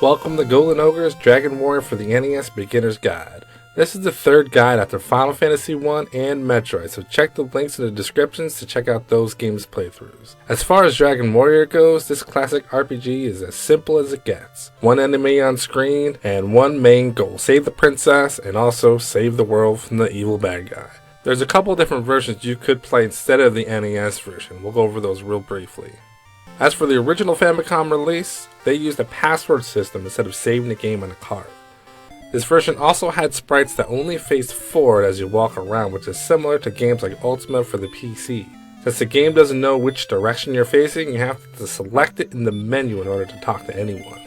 Welcome to Golden Ogre's Dragon Warrior for the NES Beginner's Guide. This is the third guide after Final Fantasy I and Metroid, so check the links in the descriptions to check out those games' playthroughs. As far as Dragon Warrior goes, this classic RPG is as simple as it gets. One enemy on screen and one main goal: save the princess and also save the world from the evil bad guy. There's a couple different versions you could play instead of the NES version. We'll go over those real briefly. As for the original Famicom release, they used a password system instead of saving the game on a card. This version also had sprites that only faced forward as you walk around, which is similar to games like Ultima for the PC. Since the game doesn't know which direction you're facing, you have to select it in the menu in order to talk to anyone.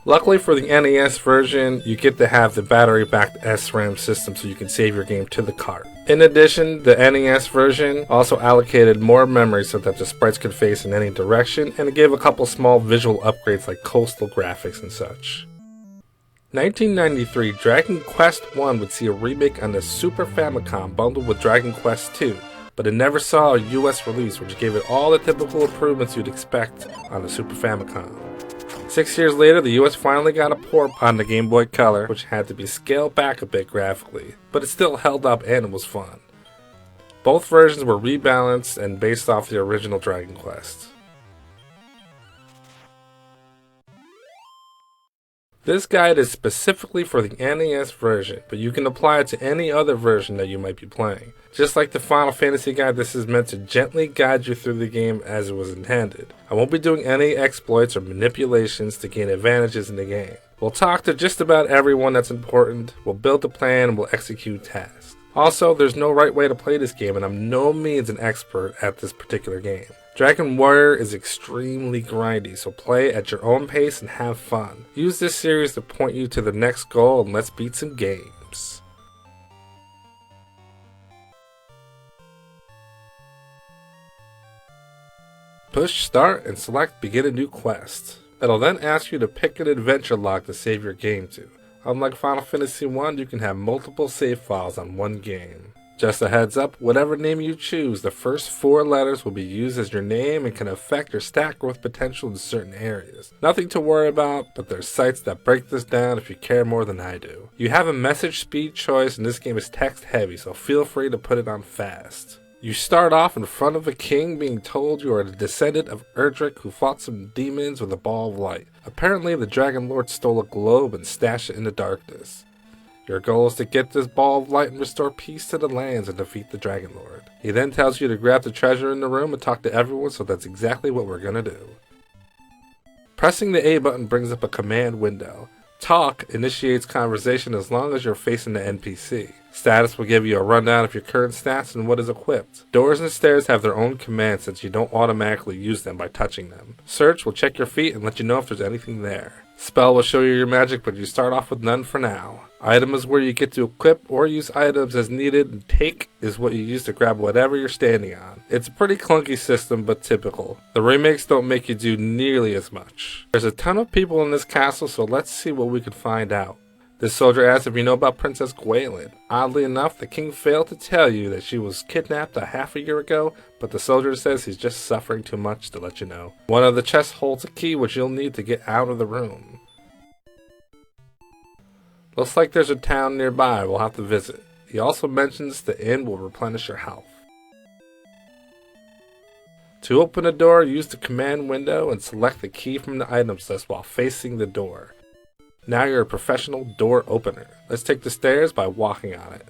Luckily for the NES version, you get to have the battery-backed SRAM system so you can save your game to the card. In addition, the NES version also allocated more memory so that the sprites could face in any direction, and it gave a couple small visual upgrades like coastal graphics and such. 1993, Dragon Quest I would see a remake on the Super Famicom bundled with Dragon Quest II, but it never saw a US release, which gave it all the typical improvements you'd expect on the Super Famicom. 6 years later, the US finally got a port on the Game Boy Color, which had to be scaled back a bit graphically, but it still held up and it was fun. Both versions were rebalanced and based off the original Dragon Quest. This guide is specifically for the NES version, but you can apply it to any other version that you might be playing. Just like the Final Fantasy guide, this is meant to gently guide you through the game as it was intended. I won't be doing any exploits or manipulations to gain advantages in the game. We'll talk to just about everyone that's important, we'll build a plan, and we'll execute tasks. Also, there's no right way to play this game, and I'm no means an expert at this particular game. Dragon Warrior is extremely grindy, so play at your own pace and have fun. Use this series to point you to the next goal, and let's beat some games. Push start and select begin a new quest. It'll then ask you to pick an adventure log to save your game to. Unlike Final Fantasy I, you can have multiple save files on one game. Just a heads up, whatever name you choose, the first 4 letters will be used as your name and can affect your stat growth potential in certain areas. Nothing to worry about, but there's sites that break this down if you care more than I do. You have a message speed choice and this game is text heavy, so feel free to put it on fast. You start off in front of a king being told you are the descendant of Erdrick who fought some demons with a ball of light. Apparently the Dragon Lord stole a globe and stashed it in the darkness. Your goal is to get this ball of light and restore peace to the lands and defeat the Dragon Lord. He then tells you to grab the treasure in the room and talk to everyone, so that's exactly what we're gonna do. Pressing the A button brings up a command window. Talk initiates conversation as long as you're facing the NPC. Status will give you a rundown of your current stats and what is equipped. Doors and stairs have their own commands since you don't automatically use them by touching them. Search will check your feet and let you know if there's anything there. Spell will show you your magic, but you start off with none for now. Item is where you get to equip or use items as needed, and take is what you use to grab whatever you're standing on. It's a pretty clunky system, but typical. The remakes don't make you do nearly as much. There's a ton of people in this castle, so let's see what we can find out. This soldier asks if you know about Princess Gwalin. Oddly enough, the king failed to tell you that she was kidnapped a half a year ago, but the soldier says he's just suffering too much to let you know. One of the chests holds a key which you'll need to get out of the room. Looks like there's a town nearby we'll have to visit. He also mentions the inn will replenish your health. To open a door, use the command window and select the key from the items list while facing the door. Now you're a professional door opener. Let's take the stairs by walking on it.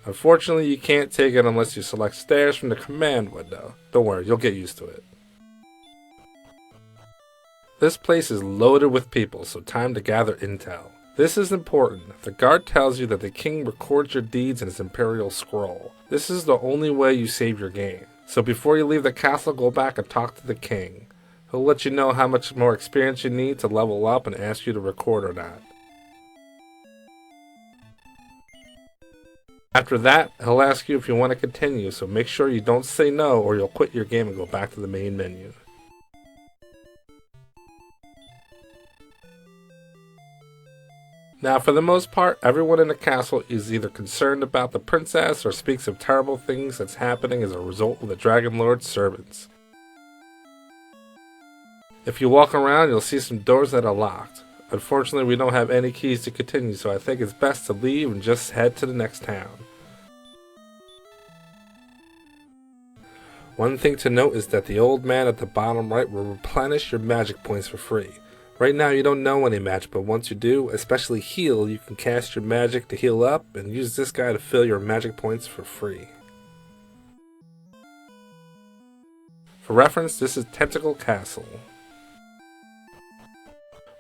Unfortunately, you can't take it unless you select stairs from the command window. Don't worry, you'll get used to it. This place is loaded with people, so time to gather intel. This is important. The guard tells you that the king records your deeds in his imperial scroll. This is the only way you save your game. So before you leave the castle, go back and talk to the king. He'll let you know how much more experience you need to level up and ask you to record or not. After that, he'll ask you if you want to continue, so make sure you don't say no or you'll quit your game and go back to the main menu. Now, for the most part, everyone in the castle is either concerned about the princess or speaks of terrible things that's happening as a result of the Dragon Lord's servants. If you walk around, you'll see some doors that are locked. Unfortunately, we don't have any keys to continue, so I think it's best to leave and just head to the next town. One thing to note is that the old man at the bottom right will replenish your magic points for free. Right now you don't know any magic, but once you do, especially heal, you can cast your magic to heal up and use this guy to fill your magic points for free. For reference, this is Tentacle Castle.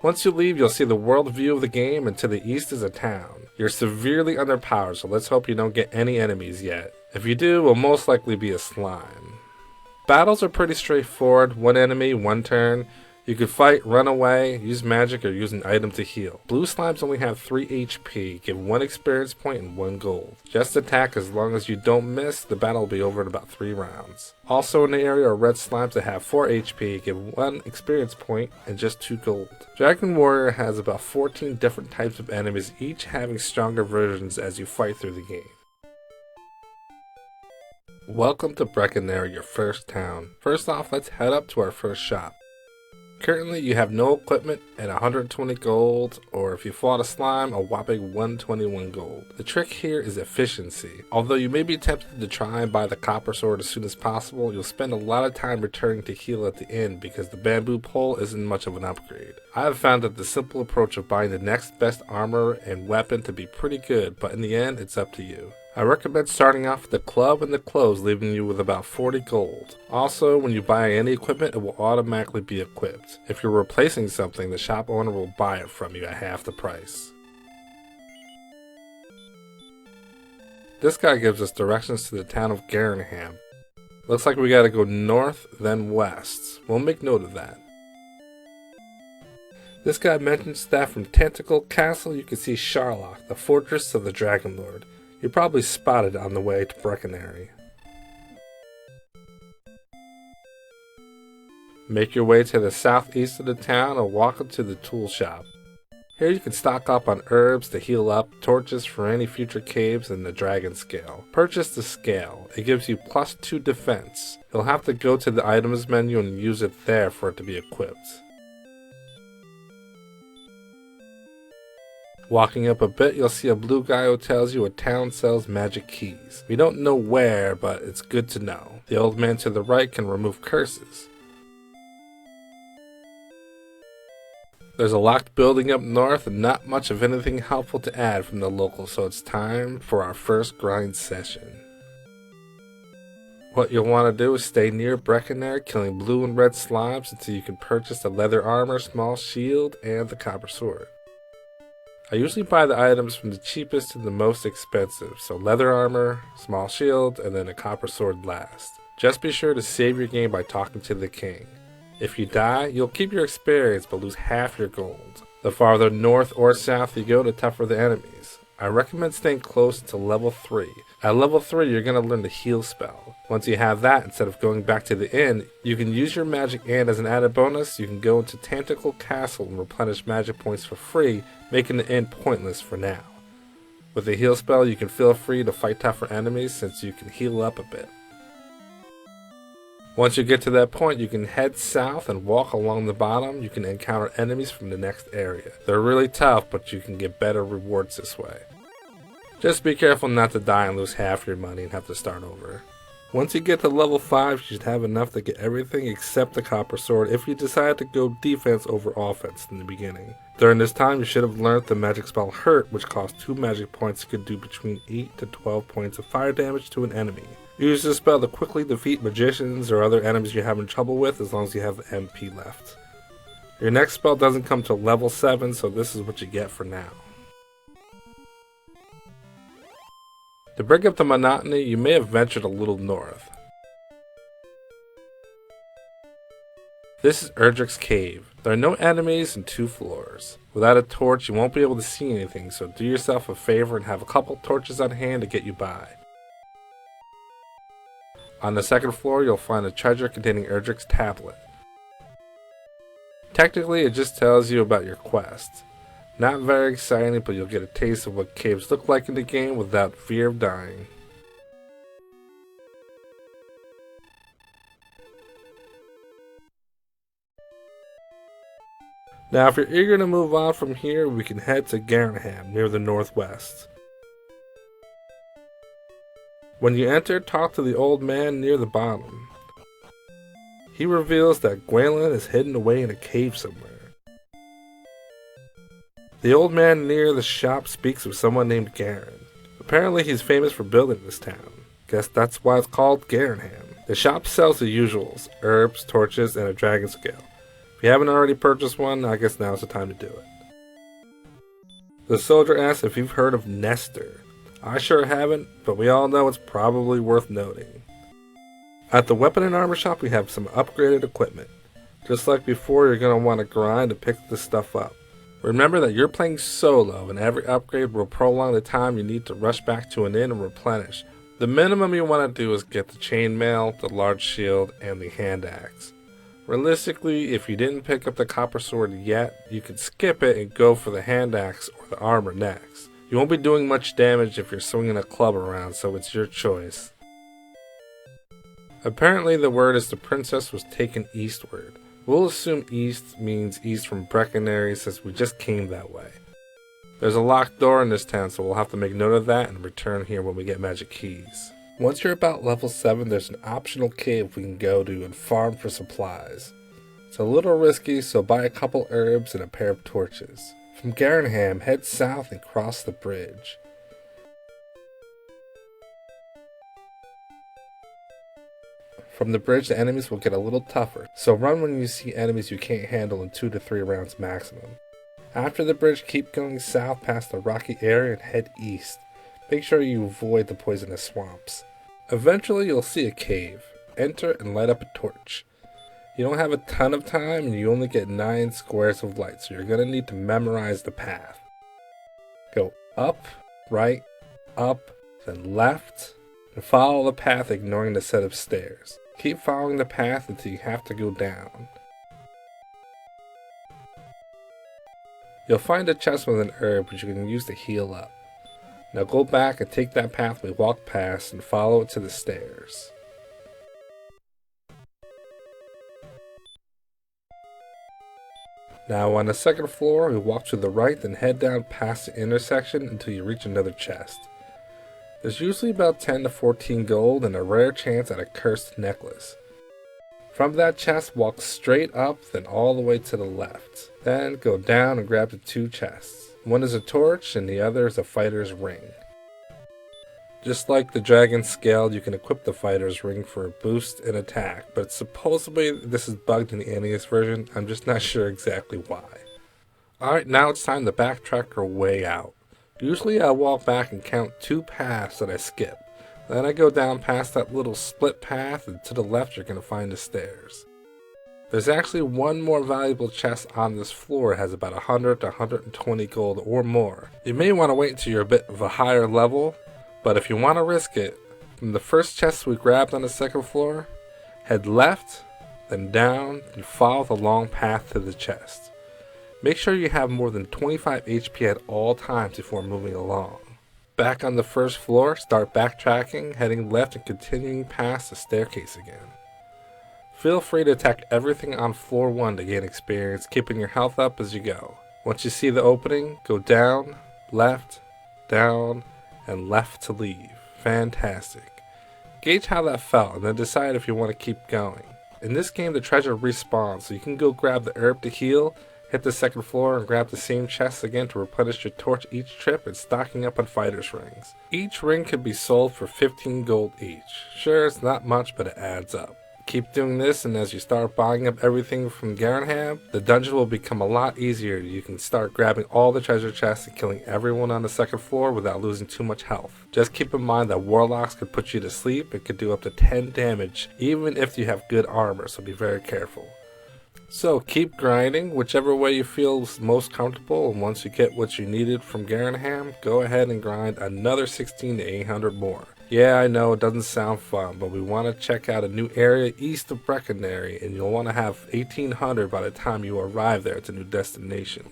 Once you leave, you'll see the world view of the game, and to the east is a town. You're severely underpowered, so let's hope you don't get any enemies yet. If you do, it will most likely be a slime. Battles are pretty straightforward, one enemy, one turn. You can fight, run away, use magic, or use an item to heal. Blue slimes only have 3 HP, give 1 experience point and 1 gold. Just attack as long as you don't miss, the battle will be over in about 3 rounds. Also in the area are red slimes that have 4 HP, give 1 experience point and just 2 gold. Dragon Warrior has about 14 different types of enemies, each having stronger versions as you fight through the game. Welcome to Breckenridge, your first town. First off, let's head up to our first shop. Currently, you have no equipment at 120 gold, or if you fought a slime, a whopping 121 gold. The trick here is efficiency. Although you may be tempted to try and buy the copper sword as soon as possible, you'll spend a lot of time returning to heal at the end because the bamboo pole isn't much of an upgrade. I have found that the simple approach of buying the next best armor and weapon to be pretty good, but in the end, it's up to you. I recommend starting off with the club and the clothes, leaving you with about 40 gold. Also, when you buy any equipment, it will automatically be equipped. If you're replacing something, the shop owner will buy it from you at half the price. This guy gives us directions to the town of Garenham. Looks like we gotta go north, then west. We'll make note of that. This guy mentions that from Tentacle Castle you can see Sharlock, the fortress of the Dragon Lord. You probably spotted it on the way to Breckenridge. Make your way to the southeast of the town and walk up to the tool shop. Here you can stock up on herbs to heal up, torches for any future caves, and the dragon scale. Purchase the scale. It gives you +2 defense. You'll have to go to the items menu and use it there for it to be equipped. Walking up a bit, you'll see a blue guy who tells you a town sells magic keys. We don't know where, but it's good to know. The old man to the right can remove curses. There's a locked building up north and not much of anything helpful to add from the locals, so it's time for our first grind session. What you'll want to do is stay near Breckenridge, killing blue and red slimes until you can purchase the leather armor, small shield, and the copper sword. I usually buy the items from the cheapest to the most expensive, so leather armor, small shield, and then a copper sword last. Just be sure to save your game by talking to the king. If you die, you'll keep your experience but lose half your gold. The farther north or south you go, the tougher the enemies. I recommend staying close to level 3. At level 3, you're going to learn the heal spell. Once you have that, instead of going back to the inn, you can use your magic, and as an added bonus, you can go into Tentacle Castle and replenish magic points for free, making the inn pointless for now. With the heal spell, you can feel free to fight tougher enemies since you can heal up a bit. Once you get to that point, you can head south and walk along the bottom. You can encounter enemies from the next area. They're really tough, but you can get better rewards this way. Just be careful not to die and lose half your money and have to start over. Once you get to level 5, you should have enough to get everything except the copper sword if you decide to go defense over offense in the beginning. During this time, you should have learned the magic spell Hurt, which costs 2 magic points and could do between 8 to 12 points of fire damage to an enemy. Use this spell to quickly defeat magicians or other enemies you're having trouble with as long as you have the MP left. Your next spell doesn't come till level 7, so this is what you get for now. To break up the monotony, you may have ventured a little north. This is Erdrick's Cave. There are no enemies and 2 floors. Without a torch, you won't be able to see anything, so do yourself a favor and have a couple torches on hand to get you by. On the 2nd floor, you'll find a treasure containing Erdrick's tablet. Technically, it just tells you about your quest. Not very exciting, but you'll get a taste of what caves look like in the game without fear of dying. Now if you're eager to move on from here, we can head to Garrenham, near the northwest. When you enter, talk to the old man near the bottom. He reveals that Gwendolyn is hidden away in a cave somewhere. The old man near the shop speaks with someone named Garen. Apparently he's famous for building this town. Guess that's why it's called Garrenham. The shop sells the usuals, herbs, torches, and a dragon scale. If you haven't already purchased one, I guess now's the time to do it. The soldier asks if you've heard of Nestor. I sure haven't, but we all know it's probably worth noting. At the weapon and armor shop we have some upgraded equipment. Just like before, you're going to want to grind to pick this stuff up. Remember that you're playing solo and every upgrade will prolong the time you need to rush back to an inn and replenish. The minimum you want to do is get the chainmail, the large shield, and the hand axe. Realistically, if you didn't pick up the copper sword yet, you could skip it and go for the hand axe or the armor next. You won't be doing much damage if you're swinging a club around, so it's your choice. Apparently the word is the princess was taken eastward. We'll assume east means east from Breckenary since we just came that way. There's a locked door in this town, so we'll have to make note of that and return here when we get magic keys. Once you're about level 7, there's an optional cave we can go to and farm for supplies. It's a little risky, so buy a couple herbs and a pair of torches. From Garrenham, head south and cross the bridge. From the bridge, the enemies will get a little tougher, so run when you see enemies you can't handle in 2 to 3 rounds maximum. After the bridge, keep going south past the rocky area and head east. Make sure you avoid the poisonous swamps. Eventually, you'll see a cave. Enter and light up a torch. You don't have a ton of time and you only get 9 squares of light, so you're going to need to memorize the path. Go up, right, up, then left, and follow the path ignoring the set of stairs. Keep following the path until you have to go down. You'll find a chest with an herb which you can use to heal up. Now go back and take that path we walked past and follow it to the stairs. Now on the second floor, we walk to the right and head down past the intersection until you reach another chest. There's usually about 10 to 14 gold and a rare chance at a cursed necklace. From that chest, walk straight up, then all the way to the left. Then go down and grab the 2 chests. One is a torch and the other is a fighter's ring. Just like the dragon scale, you can equip the fighter's ring for a boost in attack, but supposedly this is bugged in the NES version. I'm just not sure exactly why. Alright, now it's time to backtrack our way out. Usually I walk back and count 2 paths that I skip. Then I go down past that little split path, and to the left you're going to find the stairs. There's actually one more valuable chest on this floor. It has about 100 to 120 gold or more. You may want to wait until you're a bit of a higher level, but if you want to risk it, from the first chest we grabbed on the second floor, head left, then down, and follow the long path to the chest. Make sure you have more than 25 HP at all times before moving along. Back on the first floor, start backtracking, heading left and continuing past the staircase again. Feel free to attack everything on floor 1 to gain experience, keeping your health up as you go. Once you see the opening, go down, and left to leave. Fantastic. Gauge how that felt and then decide if you want to keep going. In this game the treasure respawns, so you can go grab the herb to heal, hit the second floor and grab the same chest again to replenish your torch each trip and stocking up on fighter's rings. Each ring can be sold for 15 gold each. Sure, it's not much, but it adds up. Keep doing this, and as you start buying up everything from Garrenham, the dungeon will become a lot easier. You can start grabbing all the treasure chests and killing everyone on the second floor without losing too much health. Just keep in mind that warlocks could put you to sleep and could do up to 10 damage even if you have good armor, so be very careful. So keep grinding whichever way you feel most comfortable, and once you get what you needed from Garrenham, go ahead and grind another 16 to 800 more. Yeah, I know it doesn't sound fun, but we want to check out a new area east of Breckenary, and you'll want to have 1800 by the time you arrive there at the new destination.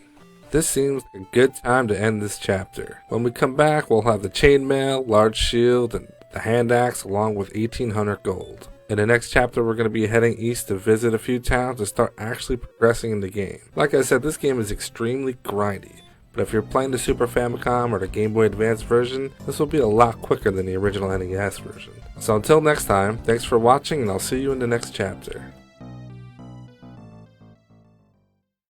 This seems like a good time to end this chapter. When we come back, we'll have the chainmail, large shield, and the hand axe along with 1800 gold. In the next chapter, we're going to be heading east to visit a few towns and start actually progressing in the game. Like I said, this game is extremely grindy, but if you're playing the Super Famicom or the Game Boy Advance version, this will be a lot quicker than the original NES version. So until next time, thanks for watching and I'll see you in the next chapter.